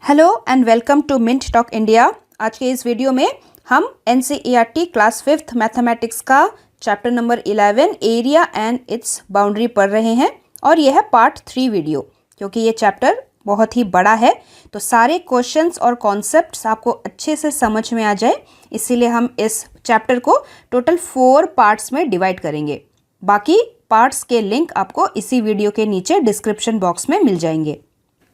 Hello and welcome to mint talk India. आज के इस वीडियो में हम NCERT क्लास 5th मैथमेटिक्स का chapter number 11 area and its boundary पढ़ रहे हैं और यह है पार्ट 3 वीडियो। क्योंकि ये चैप्टर बहुत ही बड़ा है तो सारे क्वेश्चंस और कॉन्सेप्ट्स आपको अच्छे से समझ में आ जाए, इसीलिए हम इस चैप्टर को टोटल 4 पार्ट्स में डिवाइड करेंगे। बाकी पार्ट्स के लिंक आपको इसी वीडियो के नीचे डिस्क्रिप्शन बॉक्स में मिल जाएंगे।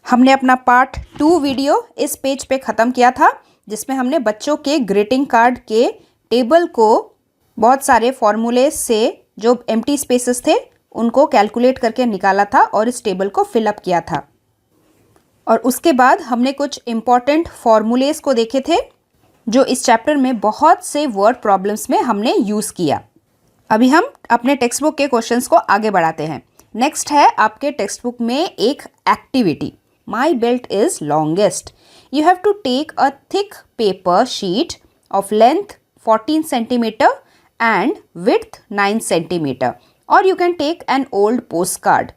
हमने अपना पार्ट 2 वीडियो इस पेज पे ख़त्म किया था, जिसमें हमने बच्चों के ग्रीटिंग कार्ड के टेबल को बहुत सारे फॉर्मूले से जो एम्प्टी स्पेसेस थे उनको कैलकुलेट करके निकाला था और इस टेबल को फिलअप किया था। और उसके बाद हमने कुछ इम्पॉर्टेंट फॉर्मूलेस को देखे थे जो इस चैप्टर में बहुत से वर्ड प्रॉब्लम्स में हमने यूज़ किया। अभी हम अपने टेक्स्ट बुक के क्वेश्चंस को आगे बढ़ाते हैं। नेक्स्ट है आपके टेक्स्ट बुक में एक activity, My belt is longest. You have to take a thick paper sheet of length 14 centimeter and width 9 centimeter. Or you can take an old postcard.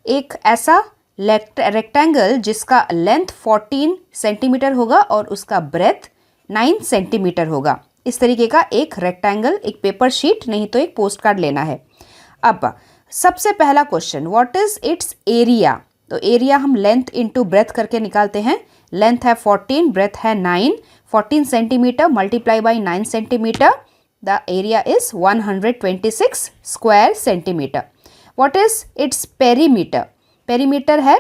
एक ऐसा रेक्टेंगल जिसका लेंथ 14 सेंटीमीटर होगा और उसका breath 9 centimetre होगा। इस तरीके का एक रेक्टेंगल, एक पेपर शीट नहीं तो एक पोस्ट कार्ड लेना है। अब सबसे पहला question, what is it's area? तो एरिया हम लेंथ इंटू ब्रेथ करके निकालते हैं। लेंथ है 14, ब्रेथ है 9, 14 centimetre multiply by 9 centimetre, the area is 126 square centimetre. What is its perimeter? Perimeter है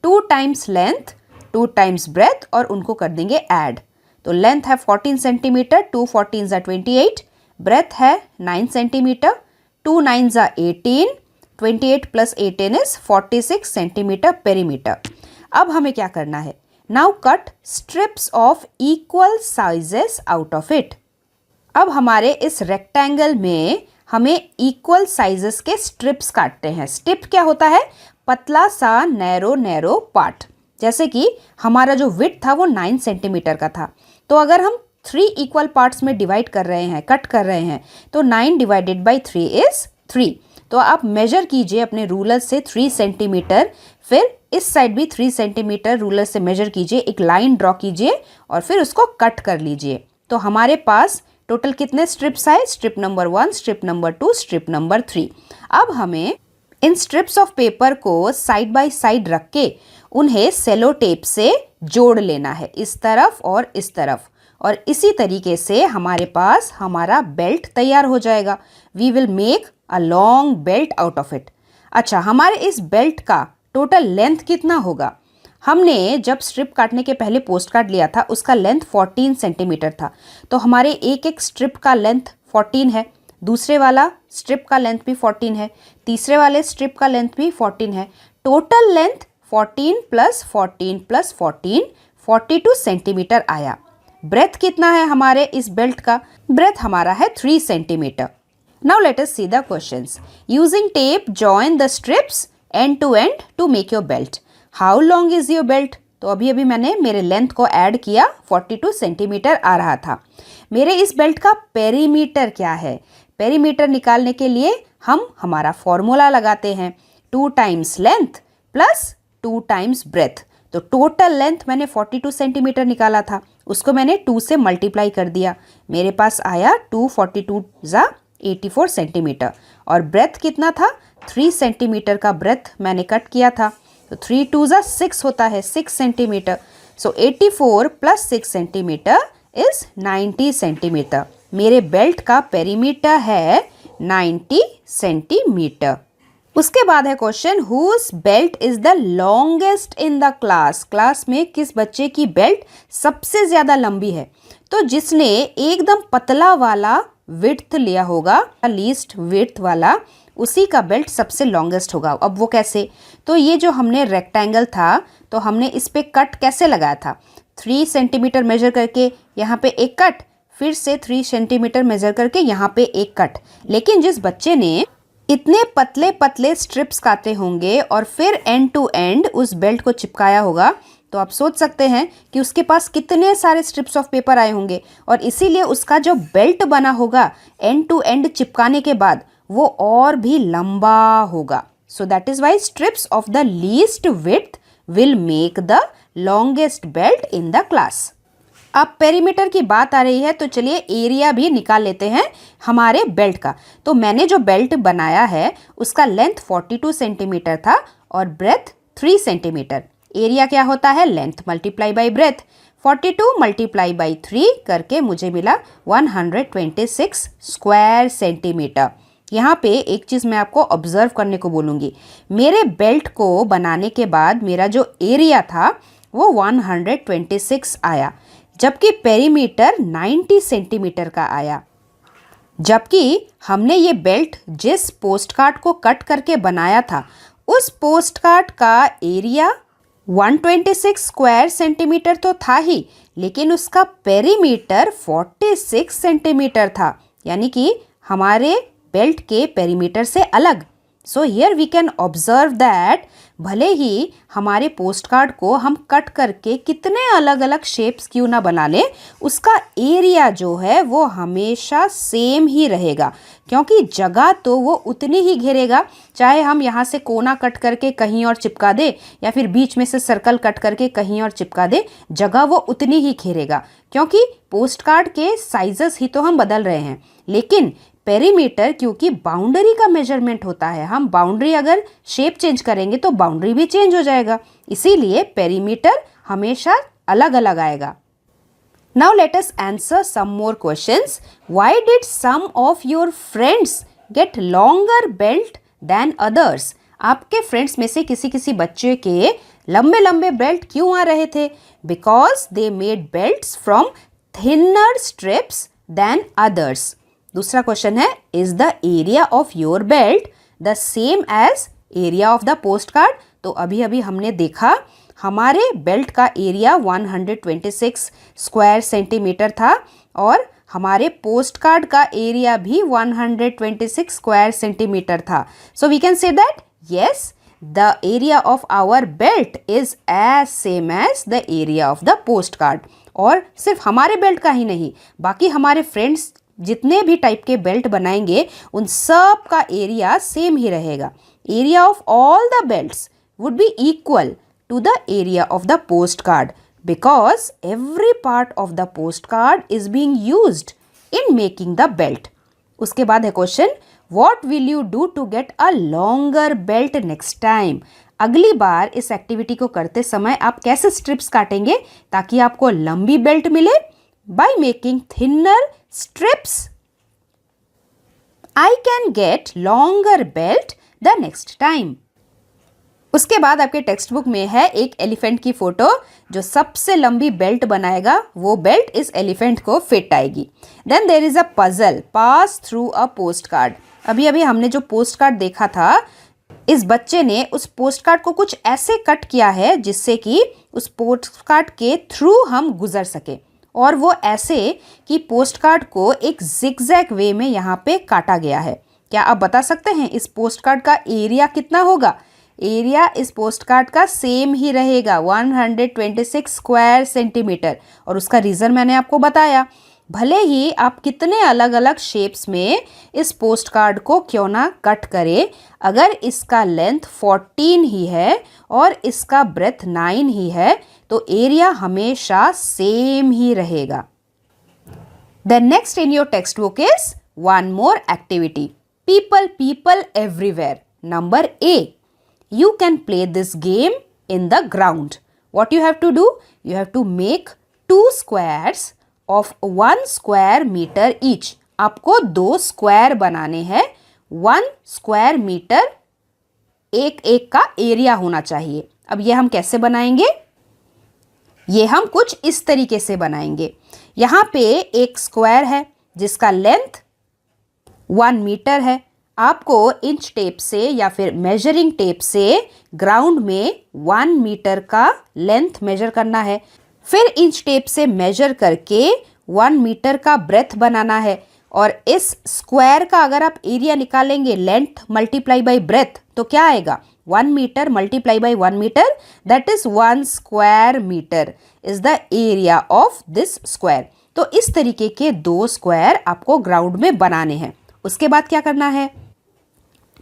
2 टाइम्स लेंथ 2 टाइम्स ब्रेथ और उनको कर देंगे ऐड। तो लेंथ है 14 सेंटीमीटर, 2 14 28, ब्रेथ है 9 centimetre, 2 9 18, 28 plus 18 is 46 centimetre perimeter. अब हमें क्या करना है? Now cut strips of equal sizes out of it. अब हमारे इस रेक्टेंगल में हमें इक्वल साइजेस के स्ट्रिप्स काटते हैं। स्ट्रिप क्या होता है? पतला सा नैरो पार्ट। जैसे कि हमारा जो विड्थ था वो 9 सेंटीमीटर का था, तो अगर हम 3 इक्वल पार्ट्स में डिवाइड कर रहे हैं, कट कर रहे हैं, तो 9 डिवाइडेड बाई 3 इज 3। तो आप मेजर कीजिए अपने रूलर से 3 सेंटीमीटर, फिर इस साइड भी 3 सेंटीमीटर रूलर से मेजर कीजिए, एक लाइन ड्रॉ कीजिए और फिर उसको कट कर लीजिए। तो हमारे पास टोटल कितने स्ट्रिप्स आए? Strip number 1, strip number 2, strip number 3। अब हमें इन स्ट्रिप्स ऑफ पेपर को साइड बाय साइड रख के उन्हें सेलो टेप से जोड़ लेना है, इस तरफ और इस तरफ। और इसी तरीके से हमारे पास हमारा बेल्ट तैयार हो जाएगा। We will make a long belt out of it. अच्छा, हमारे इस बेल्ट का टोटल लेंथ कितना होगा? हमने जब स्ट्रिप काटने के पहले पोस्ट कार्ड लिया था उसका लेंथ 14 सेंटीमीटर था, तो हमारे एक एक स्ट्रिप का लेंथ 14 है, दूसरे वाला स्ट्रिप का लेंथ भी 14 है, तीसरे वाले स्ट्रिप का लेंथ भी 14 है। Total length 14 plus 14 plus 14 42 centimetre आया। ब्रेथ कितना है हमारे इस बेल्ट का? ब्रेथ हमारा है 3 centimetre. Now let us see the questions. Using tape, join the strips end to end to make your belt. How long is your belt? तो अभी मैंने मेरे लेंथ को ऐड किया, 42 सेंटीमीटर आ रहा था। मेरे इस बेल्ट का पेरीमीटर क्या है? पेरीमीटर निकालने के लिए हम हमारा फॉर्मूला लगाते हैं, 2 times length plus 2 times breadth. तो टोटल लेंथ मैंने 42 सेंटीमीटर निकाला था, उसको मैंने 2 से मल्टीप्लाई कर दिया, मेरे पास आया 2 42 ज़ा 84 सेंटीमीटर। और ब्रेथ कितना था? 3 सेंटीमीटर का ब्रेथ मैंने कट किया था, तो 3 2 ज़ा 6 होता है, 6 centimetre. So 84 plus 6 centimetre is 90 centimetre. मेरे बेल्ट का पेरीमीटर है 90 सेंटीमीटर। उसके बाद है question, whose belt is the longest in the class? Class में किस बच्चे की बेल्ट सबसे ज्यादा लंबी है? तो जिसने एकदम पतला वाला विड्थ लिया होगा, लीस्ट विड्थ वाला, उसी का बेल्ट सबसे लॉन्गेस्ट होगा। अब वो कैसे? तो ये जो हमने रेक्टेंगल था तो हमने इस पे कट कैसे लगाया था? 3 सेंटीमीटर मेजर करके यहाँ पे एक कट, फिर से 3 सेंटीमीटर मेजर करके यहाँ पे एक कट। लेकिन जिस बच्चे ने इतने पतले पतले स्ट्रिप्स काटे होंगे और फिर एंड टू एंड उस बेल्ट को चिपकाया होगा, तो आप सोच सकते हैं कि उसके पास कितने सारे स्ट्रिप्स ऑफ पेपर आए होंगे और इसीलिए उसका जो बेल्ट बना होगा एंड टू एंड चिपकाने के बाद वो और भी लंबा होगा। So that is why strips of the least width will make the longest belt in the class. अब पेरीमीटर की बात आ रही है तो चलिए एरिया भी निकाल लेते हैं हमारे बेल्ट का। तो मैंने जो बेल्ट बनाया है उसका लेंथ 42 सेंटीमीटर था और ब्रेथ 3 सेंटीमीटर। एरिया क्या होता है? Length multiply by breadth. 42 multiply by 3 करके मुझे मिला 126 स्क्वायर सेंटीमीटर। यहाँ पे एक चीज़ मैं आपको ऑब्जर्व करने को बोलूँगी, मेरे बेल्ट को बनाने के बाद मेरा जो एरिया था वो 126 आया, जबकि पेरीमीटर 90 सेंटीमीटर का आया। जबकि हमने ये बेल्ट जिस पोस्ट कार्ड को कट करके बनाया था उस पोस्ट कार्ड का एरिया 126 स्क्वायर सेंटीमीटर तो था ही, लेकिन उसका पेरीमीटर 46 सेंटीमीटर था, यानी कि हमारे बेल्ट के पेरीमीटर से अलग। So here we can observe that भले ही हमारे पोस्ट कार्ड को हम कट करके कितने अलग अलग शेप्स क्यों ना बना लें, उसका एरिया जो है वो हमेशा सेम ही रहेगा, क्योंकि जगह तो वो उतनी ही घेरेगा, चाहे हम यहाँ से कोना कट करके कहीं और चिपका दे या फिर बीच में से सर्कल कट करके कहीं और चिपका दे, जगह वो उतनी ही घेरेगा, क्योंकि पोस्ट कार्ड के साइजेस ही तो हम बदल रहे हैं। लेकिन पेरीमीटर क्योंकि बाउंड्री का मेजरमेंट होता है, हम बाउंड्री अगर शेप चेंज करेंगे तो बाउंड्री भी चेंज हो जाएगा, इसीलिए पेरीमीटर हमेशा अलग अलग आएगा। Now let us answer some more questions. Why did some of your friends get longer belt than others? आपके फ्रेंड्स में से किसी किसी बच्चे के लंबे लंबे बेल्ट क्यों आ रहे थे? Because they made belts from thinner strips than others. दूसरा क्वेश्चन है, is the area of your belt the same as area of the post card? तो अभी अभी हमने देखा हमारे बेल्ट का एरिया 126 स्क्वायर सेंटीमीटर था और हमारे पोस्ट कार्ड का एरिया भी 126 स्क्वायर सेंटीमीटर था। So we can say that yes, the area of our belt is as same as the area of the post card. और सिर्फ हमारे बेल्ट का ही नहीं, बाकी हमारे फ्रेंड्स जितने भी टाइप के बेल्ट बनाएंगे उन सब का एरिया सेम ही रहेगा। Area of all the belts would be equal to the area of the post card, because every part of the post card is being used in making the belt. उसके बाद है question, what will you do to get a longer belt next time? अगली बार इस activity को करते समय आप कैसे स्ट्रिप्स काटेंगे ताकि आपको लंबी बेल्ट मिले? By making thinner strips I can get longer belt the next time। उसके बाद आपके टेक्स्ट बुक में है एक एलिफेंट की फोटो, जो सबसे लंबी बेल्ट बनाएगा वो बेल्ट इस एलिफेंट को फिट आएगी। Then there is a puzzle, pass through a post card. अभी अभी हमने जो पोस्ट कार्ड देखा था, इस बच्चे ने उस पोस्ट कार्ड को कुछ ऐसे कट किया है जिससे कि उस पोस्ट कार्ड के थ्रू हम गुजर सके, और वो ऐसे कि पोस्ट कार्ड को एक जिगजैग वे में यहाँ पे काटा गया है। क्या आप बता सकते हैं इस पोस्ट कार्ड का एरिया कितना होगा? एरिया इस पोस्ट कार्ड का सेम ही रहेगा 126 स्क्वायर सेंटीमीटर, और उसका रीज़न मैंने आपको बताया। भले ही आप कितने अलग अलग शेप्स में इस पोस्ट कार्ड को क्यों ना कट करें, अगर इसका लेंथ 14 ही है और इसका ब्रेथ 9 ही है तो एरिया हमेशा सेम ही रहेगा। The next in your text book is one more activity, people people everywhere. Number A, you can play this game in the ground. What you have to do? You have to make 2 squares of 1 square meter each. आपको 2 square बनाने हैं, 1 square metre एक एक का area होना चाहिए। अब ये हम कैसे बनाएंगे? ये हम कुछ इस तरीके से बनाएंगे। यहाँ पे एक स्क्वायर है जिसका लेंथ 1 मीटर है। आपको इंच टेप से या फिर मेजरिंग टेप से ग्राउंड में 1 मीटर का लेंथ मेजर करना है। फिर इंच टेप से मेजर करके 1 मीटर का ब्रेथ बनाना है, और इस स्क्वायर का अगर आप एरिया निकालेंगे लेंथ मल्टीप्लाई बाई ब्रेथ तो क्या आएगा? 1 metre multiply by 1 metre, that is 1 square metre is the area of this square. तो इस तरीके के 2 स्क्वायर आपको ग्राउंड में बनाने हैं। उसके बाद क्या करना है?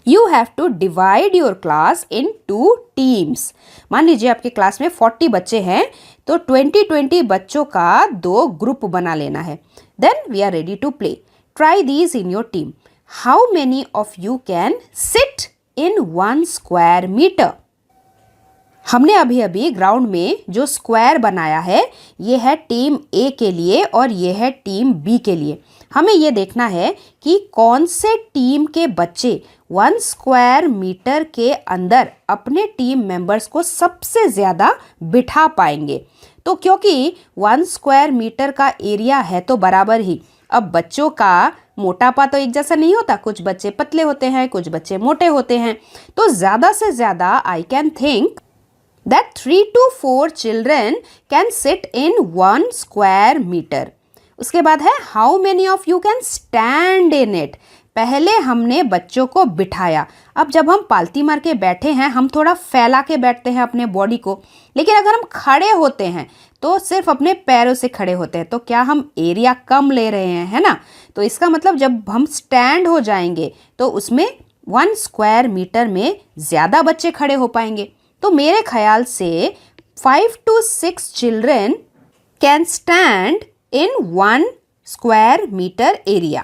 You have to divide your class in 2 teams. मान लीजिए आपके क्लास में 40 बच्चे हैं, तो 20-20 बच्चों का 2 ग्रुप बना लेना है। Then we are ready to play. Try these in your team. How many of you can sit in 1 square metre? हमने अभी अभी ग्राउंड में जो स्क्वायर बनाया है ये है टीम ए के लिए और ये है टीम बी के लिए। हमें ये देखना है कि कौन से टीम के बच्चे 1 स्क्वायर मीटर के अंदर अपने टीम मेंबर्स को सबसे ज़्यादा बिठा पाएंगे। तो क्योंकि 1 स्क्वायर मीटर का एरिया है तो बराबर ही, अब बच्चों का मोटापा तो एक जैसा नहीं होता, कुछ बच्चे पतले होते हैं, कुछ बच्चे मोटे होते हैं, तो ज़्यादा से ज़्यादा I can think that 3 to 4 children can sit in 1 square meter. उसके बाद है how many of you can stand in it. पहले हमने बच्चों को बिठाया, अब जब हम पालती मार के बैठे हैं हम थोड़ा फैला के बैठते हैं अपने बॉडी को, लेकिन अगर हम खड़े होते हैं तो सिर्फ अपने पैरों से खड़े होते हैं, तो क्या हम एरिया कम ले रहे हैं, है ना? तो इसका मतलब जब हम स्टैंड हो जाएंगे तो उसमें 1 स्क्वायर मीटर में ज़्यादा बच्चे खड़े हो पाएंगे। तो मेरे ख्याल से 5 to 6 children can stand in 1 square meter area.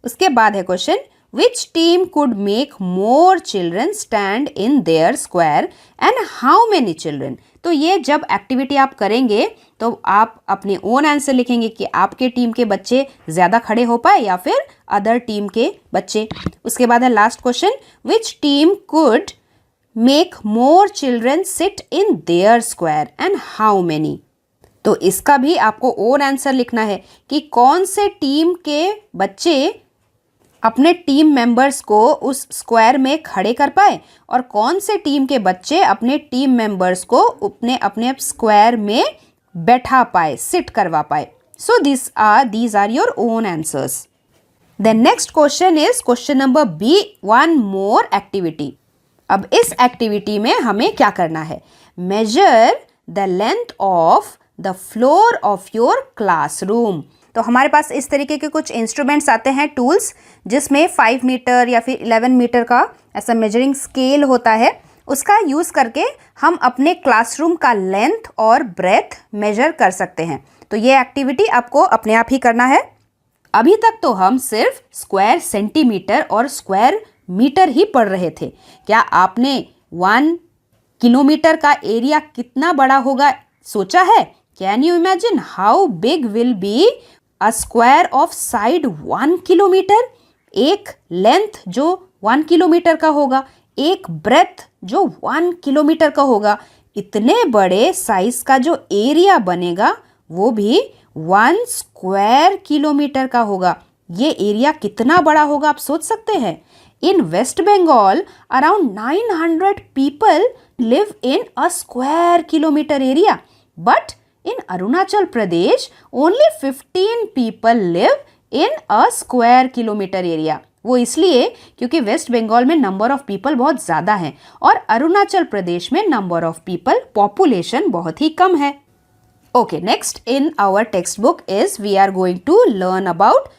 उसके बाद है question, which team could make more children stand in their square and how many children? तो ये जब एक्टिविटी आप करेंगे तो आप अपने ओन आंसर लिखेंगे कि आपके टीम के बच्चे ज़्यादा खड़े हो पाए या फिर अदर टीम के बच्चे। उसके बाद है last question, which team could make more children sit in their square and how many? तो इसका भी आपको ओन आंसर लिखना है कि कौन से टीम के बच्चे अपने टीम मेंबर्स को उस स्क्वायर में खड़े कर पाए और कौन से टीम के बच्चे अपने टीम मेंबर्स को अपने अपने स्क्वायर में बैठा पाए, सिट करवा पाए। सो these are your own answers. The next question is question number B, one more activity. अब इस एक्टिविटी में हमें क्या करना है? Measure the length of the floor of your classroom. तो हमारे पास इस तरीके के कुछ इंस्ट्रूमेंट्स आते हैं, टूल्स, जिसमें 5 मीटर या फिर 11 मीटर का ऐसा मेजरिंग स्केल होता है। उसका यूज़ करके हम अपने क्लासरूम का लेंथ और ब्रेथ मेजर कर सकते हैं। तो ये एक्टिविटी आपको अपने आप ही करना है। अभी तक तो हम सिर्फ स्क्वायर सेंटीमीटर और स्क्वायर मीटर ही पढ़ रहे थे। क्या आपने 1 किलोमीटर का एरिया कितना बड़ा होगा सोचा है? Can you imagine how big will be a square of side 1 kilometre? एक लेंथ जो 1 किलोमीटर का होगा, एक ब्रेथ जो 1 किलोमीटर का होगा, इतने बड़े साइज का जो एरिया बनेगा वो भी 1 स्क्वायर किलोमीटर का होगा। ये एरिया कितना बड़ा होगा आप सोच सकते हैं? In West Bengal, around 900 people live in a square kilometer area. But in Arunachal Pradesh, only 15 people live in a square kilometer area. वो इसलिए क्योंकि वेस्ट बंगाल में नंबर ऑफ पीपल बहुत ज़्यादा हैं और अरुणाचल प्रदेश में नंबर ऑफ पीपल पॉपुलेशन बहुत ही कम है। Okay, next in our text book is we are going to learn about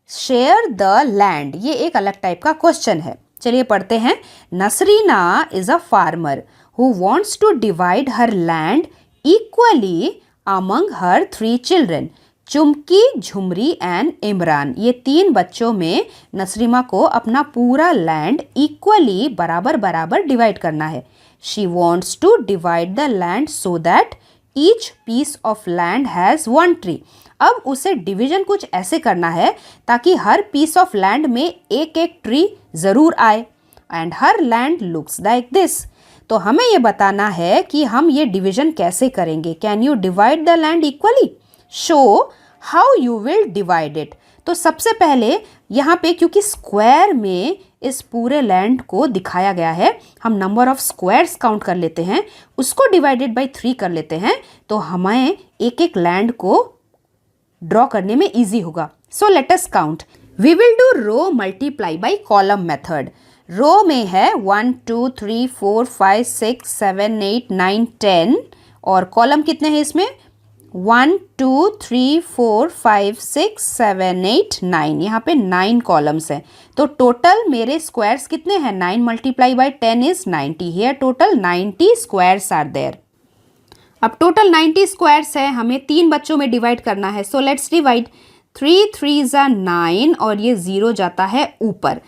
share the land. ये एक अलग टाइप का क्वेश्चन है, चलिए पढ़ते हैं। Nasrina is a farmer who wants to divide her land equally among her 3 children. Chumki, Jhumri and Imran, ये 3 बच्चों में नसरीमा को अपना पूरा लैंड इक्वली बराबर बराबर डिवाइड करना है। She wants to divide the land so that each piece of land has 1 tree. अब उसे डिवीजन कुछ ऐसे करना है ताकि हर पीस ऑफ लैंड में एक एक ट्री ज़रूर आए and her land looks like this. तो हमें ये बताना है कि हम ये डिवीजन कैसे करेंगे। Can you divide the land equally? Show how you will divide it. तो सबसे पहले यहाँ पे क्योंकि स्क्वायर में इस पूरे लैंड को दिखाया गया है, हम नंबर ऑफ स्क्वायर्स काउंट कर लेते हैं, उसको डिवाइडेड बाय 3 कर लेते हैं, तो हमें एक एक लैंड को ड्रॉ करने में इजी होगा। So let us count. We will do row multiply by column method. Row में है 1 2 3 4 5 6 7 8 9 10 और कॉलम कितने हैं इसमें? 1 2 3 4 5 6 7 8 9, यहाँ पे 9 कॉलम्स हैं। तो टोटल मेरे स्क्वायर्स कितने हैं? 9 multiply by 10 is 90। Here total 90 squares are there. अब टोटल 90 स्क्वायर्स है, हमें 3 बच्चों में डिवाइड करना है। So let's divide. 3 3 9 और ये 0 जाता है ऊपर।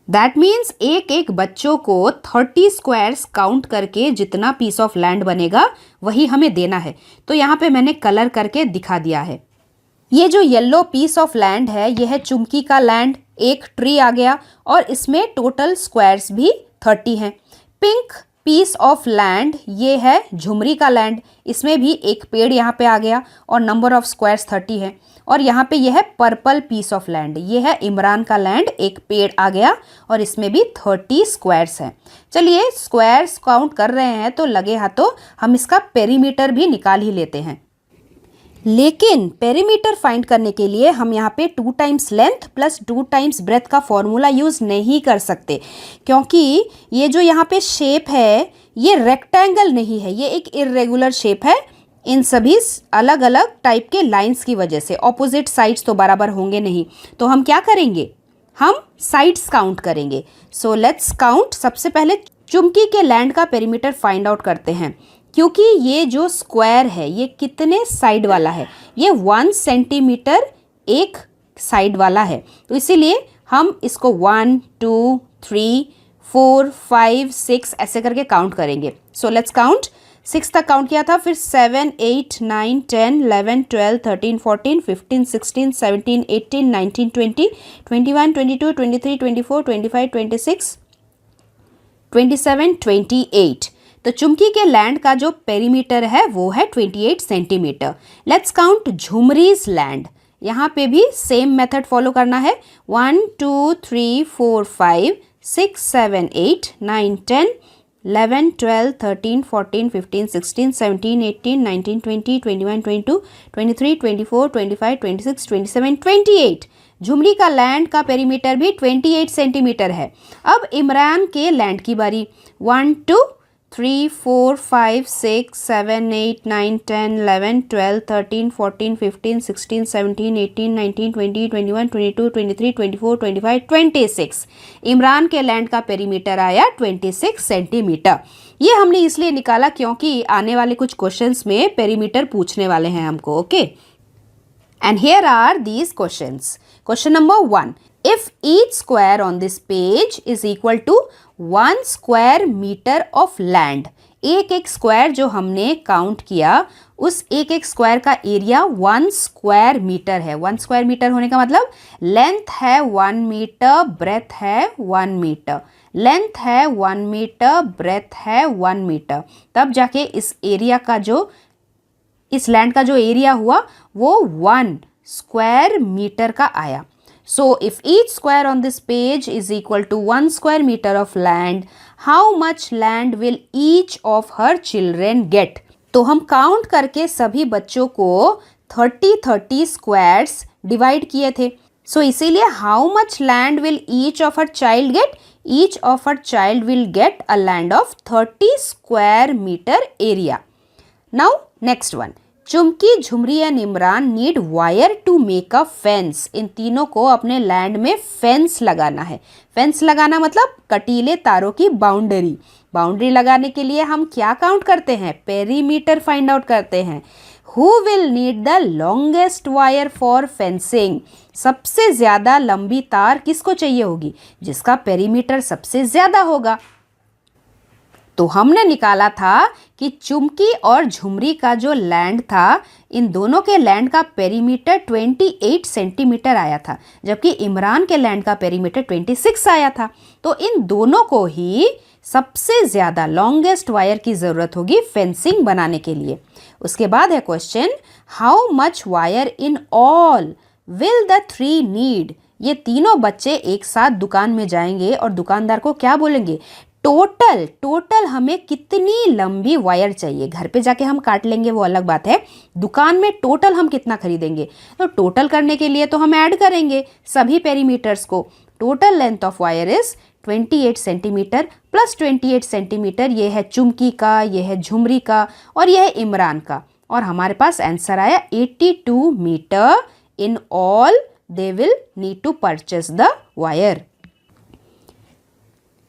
दैट मीन्स एक एक बच्चों को 30 स्क्वायर्स काउंट करके जितना पीस ऑफ लैंड बनेगा वही हमें देना है। तो यहाँ पे मैंने कलर करके दिखा दिया है। ये जो येलो पीस ऑफ लैंड है ये है चुमकी का लैंड, एक ट्री आ गया और इसमें टोटल स्क्वायर्स भी 30 हैं। पिंक पीस ऑफ लैंड ये है झुमरी का लैंड, इसमें भी एक पेड़ यहाँ पे आ गया और नंबर ऑफ स्क्वायर्स 30 है। और यहाँ पे ये है पर्पल पीस ऑफ लैंड, ये है इमरान का लैंड, एक पेड़ आ गया और इसमें भी 30 स्क्वायर्स हैं। चलिए स्क्वायर्स काउंट कर रहे हैं तो लगे हाथों हम इसका पेरीमीटर भी निकाल ही लेते हैं। लेकिन पेरीमीटर फाइंड करने के लिए हम यहाँ पे 2 times length plus 2 times breadth का फॉर्मूला यूज़ नहीं कर सकते, क्योंकि ये जो यहाँ पे शेप है ये रेक्टेंगल नहीं है, ये एक इर्रेगुलर शेप है। इन सभी अलग अलग टाइप के लाइंस की वजह से ऑपोजिट साइड्स तो बराबर होंगे नहीं। तो हम क्या करेंगे? हम साइड्स काउंट करेंगे। So let's count. सबसे पहले चुमकी के लैंड का पेरीमीटर फाइंड आउट करते हैं, क्योंकि ये जो स्क्वायर है ये कितने साइड वाला है? ये 1 सेंटीमीटर एक साइड वाला है। तो इसीलिए हम इसको 1 2 3 4 5 6 ऐसे करके काउंट करेंगे। So let's count. 6 तक काउंट किया था, फिर 7 8 9 10 11 12 13 14 15 16 17 18 19 20 21 22 23 24 25 26 27 28। तो चुमकी के लैंड का जो पेरीमीटर है वो है 28 centimetre. Let's count Jhumri's land. यहाँ पे भी सेम मेथड फॉलो करना है। 1 2 3 4 5 6 7 8 9 10 11 12 13 14 15 16 17 18 19 20 21 22 23 24 25 26 27 28। झुमरी का लैंड का पेरीमीटर भी 28 सेंटीमीटर है। अब इमरान के लैंड की बारी। 1 2 3 4 5 6 7 8 9 10 11 12 13 14 15 16 17 18 19 20 21 22 23 24 25 26। इमरान के लैंड का पेरीमीटर आया 26 सेंटीमीटर। ये हमने इसलिए निकाला क्योंकि आने वाले कुछ क्वेश्चंस में पेरीमीटर पूछने वाले हैं हमको। Okay, and here are these questions. Question number 1. If each square on this page is equal to 1 square meter of land. एक एक स्क्वायर जो हमने काउंट किया उस एक एक स्क्वायर का एरिया 1 स्क्वायर मीटर है। 1 स्क्वायर मीटर होने का मतलब लेंथ है 1 मीटर, ब्रेथ है 1 मीटर। लेंथ है 1 मीटर, ब्रेथ है 1 मीटर। तब जाके इस एरिया का जो इस लैंड का जो एरिया हुआ वो 1 स्क्वायर मीटर का आया। So if each square on this page is equal to 1 square meter of land, how much land will each of her children get? तो हम काउंट करके सभी बच्चों को 30 स्क्वायर्स डिवाइड किए थे। सो इसीलिए how much land will each of her child get? Each of her child will get a land of 30 square meter area. Now next one. Chumki, Jhumri and Imran need wire to make a fence. इन तीनों को अपने land में fence लगाना है। Fence लगाना मतलब कटीले तारों की बाउंड्री। बाउंड्री लगाने के लिए हम क्या काउंट करते हैं? पेरीमीटर फाइंड आउट करते हैं। Who will need the longest wire for fencing? सबसे ज़्यादा लंबी तार किसको चाहिए होगी? जिसका पेरीमीटर सबसे ज़्यादा होगा। तो हमने निकाला था कि चुमकी और झुमरी का जो लैंड था, इन दोनों के लैंड का पेरीमीटर 28 सेंटीमीटर आया था, जबकि इमरान के लैंड का पेरीमीटर 26 आया था। तो इन दोनों को ही सबसे ज़्यादा लॉन्गेस्ट वायर की ज़रूरत होगी फेंसिंग बनाने के लिए। उसके बाद है question, how much wire in all will the 3 need? ये तीनों बच्चे एक साथ दुकान में जाएंगे और दुकानदार को क्या बोलेंगे? टोटल हमें कितनी लंबी वायर चाहिए। घर पे जाके हम काट लेंगे वो अलग बात है, दुकान में टोटल हम कितना खरीदेंगे? तो टोटल करने के लिए तो हम ऐड करेंगे सभी पेरीमीटर्स को। Total length of wire is 28 centimetre plus 28 centimetre. ये है चुमकी का, ये है झुमरी का और ये है इमरान का। और हमारे पास आंसर आया 82 metre in all they will need to purchase the wire.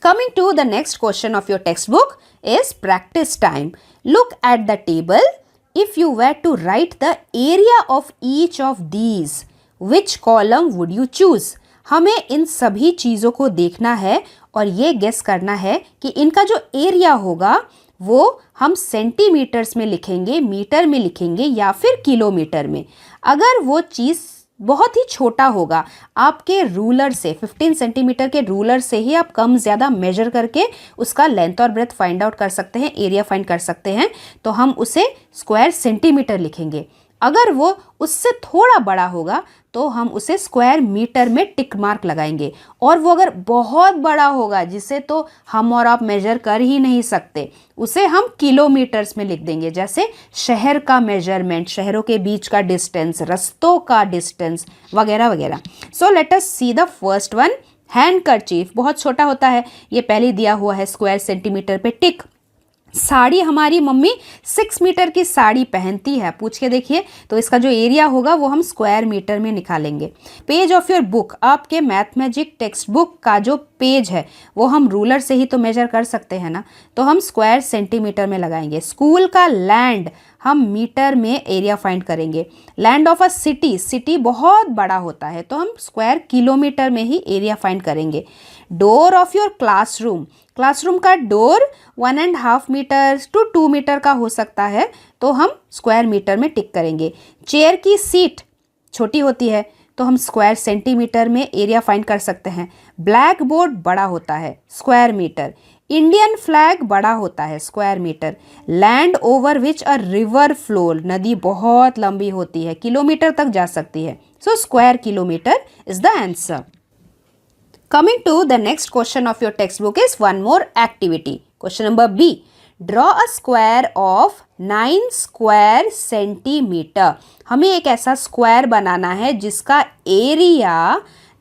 Coming to the next question of your textbook is practice time. Look at the table. If you were to write the area of each of these, which column would you choose? हमें इन सभी चीज़ों को देखना है और ये guess करना है कि इनका जो एरिया होगा वो हम सेंटीमीटर्स में लिखेंगे, मीटर में लिखेंगे या फिर किलोमीटर में। अगर वो चीज़ बहुत ही छोटा होगा, आपके रूलर से 15 सेंटीमीटर के रूलर से ही आप कम ज़्यादा मेजर करके उसका लेंथ और ब्रेथ फाइंड आउट कर सकते हैं, एरिया फाइंड कर सकते हैं, तो हम उसे स्क्वायर सेंटीमीटर लिखेंगे। अगर वो उससे थोड़ा बड़ा होगा तो हम उसे स्क्वायर मीटर में टिक मार्क लगाएंगे, और वो अगर बहुत बड़ा होगा जिसे तो हम और आप मेजर कर ही नहीं सकते, उसे हम किलोमीटर्स में लिख देंगे। जैसे शहर का मेजरमेंट, शहरों के बीच का डिस्टेंस, रस्तों का डिस्टेंस वगैरह वगैरह। सो let us see the first one, handkerchief. बहुत छोटा होता है, ये पहले दिया हुआ है स्क्वायर सेंटीमीटर पे टिक। साड़ी, हमारी मम्मी 6 मीटर की साड़ी पहनती है, पूछ के देखिए, तो इसका जो एरिया होगा वो हम स्क्वायर मीटर में निकालेंगे। पेज ऑफ योर बुक, आपके मैथमेटिक टेक्स्ट बुक का जो पेज है वो हम रूलर से ही तो मेजर कर सकते हैं ना, तो हम स्क्वायर सेंटीमीटर में लगाएंगे। स्कूल का लैंड हम मीटर में एरिया फाइंड करेंगे। Land of a city, city बहुत बड़ा होता है तो हम स्क्वायर किलोमीटर में ही एरिया फाइंड करेंगे। Door of your classroom, classroom का डोर 1.5 मीटर टू 2 मीटर का हो सकता है तो हम स्क्वायर मीटर में टिक करेंगे। चेयर की सीट छोटी होती है तो हम स्क्वायर सेंटीमीटर में एरिया फाइंड कर सकते हैं। ब्लैक बोर्ड बड़ा होता है, स्क्वायर मीटर। इंडियन फ्लैग बड़ा होता है, square metre. Land over which a river flow, नदी बहुत लंबी होती है, किलोमीटर तक जा सकती है, so square kilometre is the answer. Coming to the next question of your textbook is one more activity. Question number B. Draw a square of 9 square centimeter. हमें एक ऐसा स्क्वायर बनाना है जिसका एरिया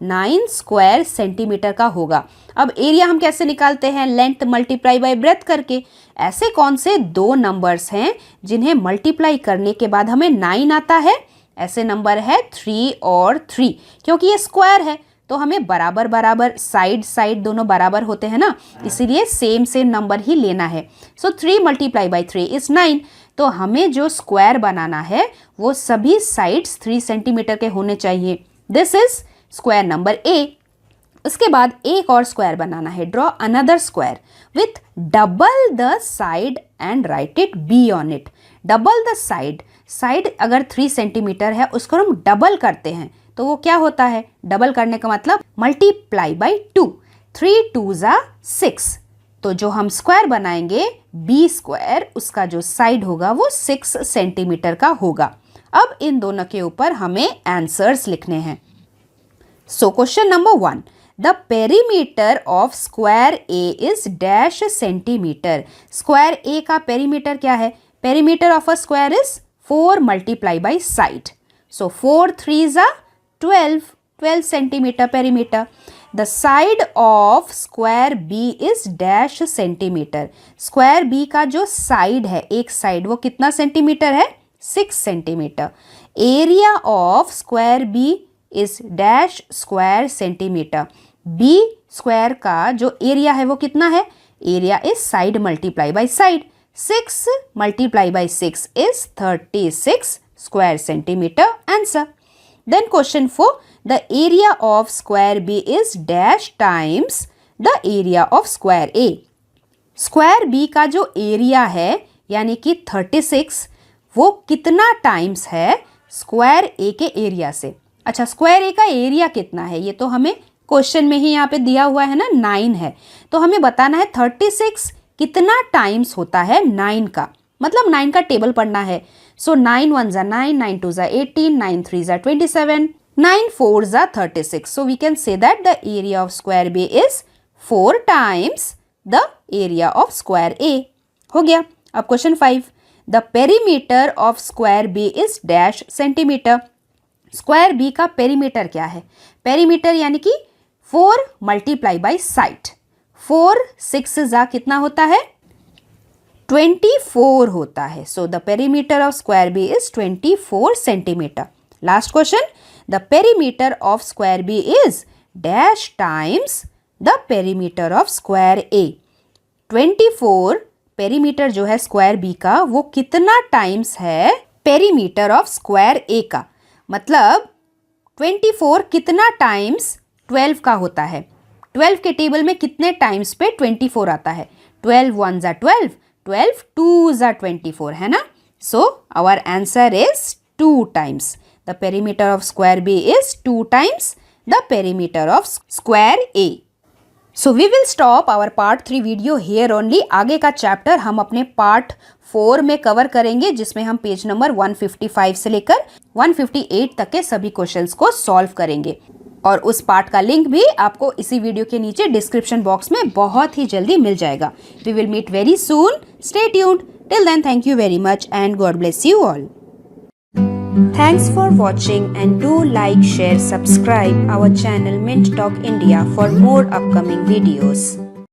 9 स्क्वायर सेंटीमीटर का होगा। अब area हम कैसे निकालते हैं? लेंथ मल्टीप्लाई बाय ब्रेथ करके। ऐसे कौन से दो नंबर्स हैं जिन्हें मल्टीप्लाई करने के बाद हमें 9 आता है? ऐसे नंबर है 3 और 3, क्योंकि ये स्क्वायर है तो हमें बराबर बराबर, साइड साइड दोनों बराबर होते हैं ना, इसीलिए सेम सेम नंबर ही लेना है। सो 3 मल्टीप्लाई बाई 3 इज 9। तो हमें जो स्क्वायर बनाना है वो सभी साइड्स 3 सेंटीमीटर के होने चाहिए। This is square number A. उसके बाद एक और स्क्वायर बनाना है। Draw another square with double the side and right it be on it. Double the side, side अगर 3 सेंटीमीटर है उसको हम डबल करते हैं तो वो क्या होता है? डबल करने का मतलब मल्टीप्लाई बाई 2, 3 2s are 6। तो जो हम स्क्वायर बनाएंगे बी स्क्वायर, उसका जो साइड होगा वो 6 सेंटीमीटर का होगा। अब इन दोनों के ऊपर हमें आंसर्स लिखने हैं। So question number 1, the perimeter of square A is dash centimetre. Square A का पेरीमीटर क्या है? Perimeter of a square is 4 multiply by side. So 4 3s are 12 centimeter perimeter. The side of square B is dash centimeter. Square B का जो side है, एक side, वो कितना centimetre है? 6 centimetre. Area of square B is dash square centimetre. B square का जो area है वो कितना है? Area is side multiply by side. 6 multiply by 6 is 36 square centimetre. Answer. Then question 4, the area of square B is dash times the area of square A. Square B का जो area है यानी कि 36, वो कितना टाइम्स है square A के area से? अच्छा, स्क्वायर A का एरिया कितना है ये तो हमें क्वेश्चन में ही यहाँ पे दिया हुआ है ना, 9 है, तो हमें बताना है 36 कितना टाइम्स होता है 9 का, मतलब 9 का टेबल पढ़ना है। So 9 1s are 9, 9 2s are 18, 9 3s are 27, 9 4s are 36. So we can say that the area of square B is 4 times the area of square A. हो गया। अब question 5, the perimeter of square B is dash centimeter. Square B का perimeter क्या है? Perimeter यानी कि 4 multiply by side. 4 6 कितना होता है? 24 होता है. So the perimeter of square B is 24 centimeter. Last question. The perimeter of square B is dash times the perimeter of square A. 24 perimeter जो है स्क्वायर बी का वो कितना टाइम्स है पेरीमीटर ऑफ स्क्वायर ए का. मतलब 24 कितना times 12 का होता है. 12 के टेबल में कितने टाइम्स पे 24 आता है. 12 1 जा 12, 12 2 जा 24 है ना. So our answer is 2 times. The perimeter of square B is 2 times the perimeter of square A. So we will stop our part 3 video here only. आगे का चैप्टर हम अपने पार्ट 4 में कवर करेंगे जिसमें हम पेज नंबर 155 से लेकर 158 तक के सभी क्वेश्चंस को सॉल्व करेंगे. और उस पार्ट का लिंक भी आपको इसी वीडियो के नीचे डिस्क्रिप्शन बॉक्स में बहुत ही जल्दी मिल जाएगा. We will meet very soon. Stay tuned. Till then thank you very much and God bless you all. Thanks for watching and do like, share, subscribe our channel Mint Talk India for more upcoming videos.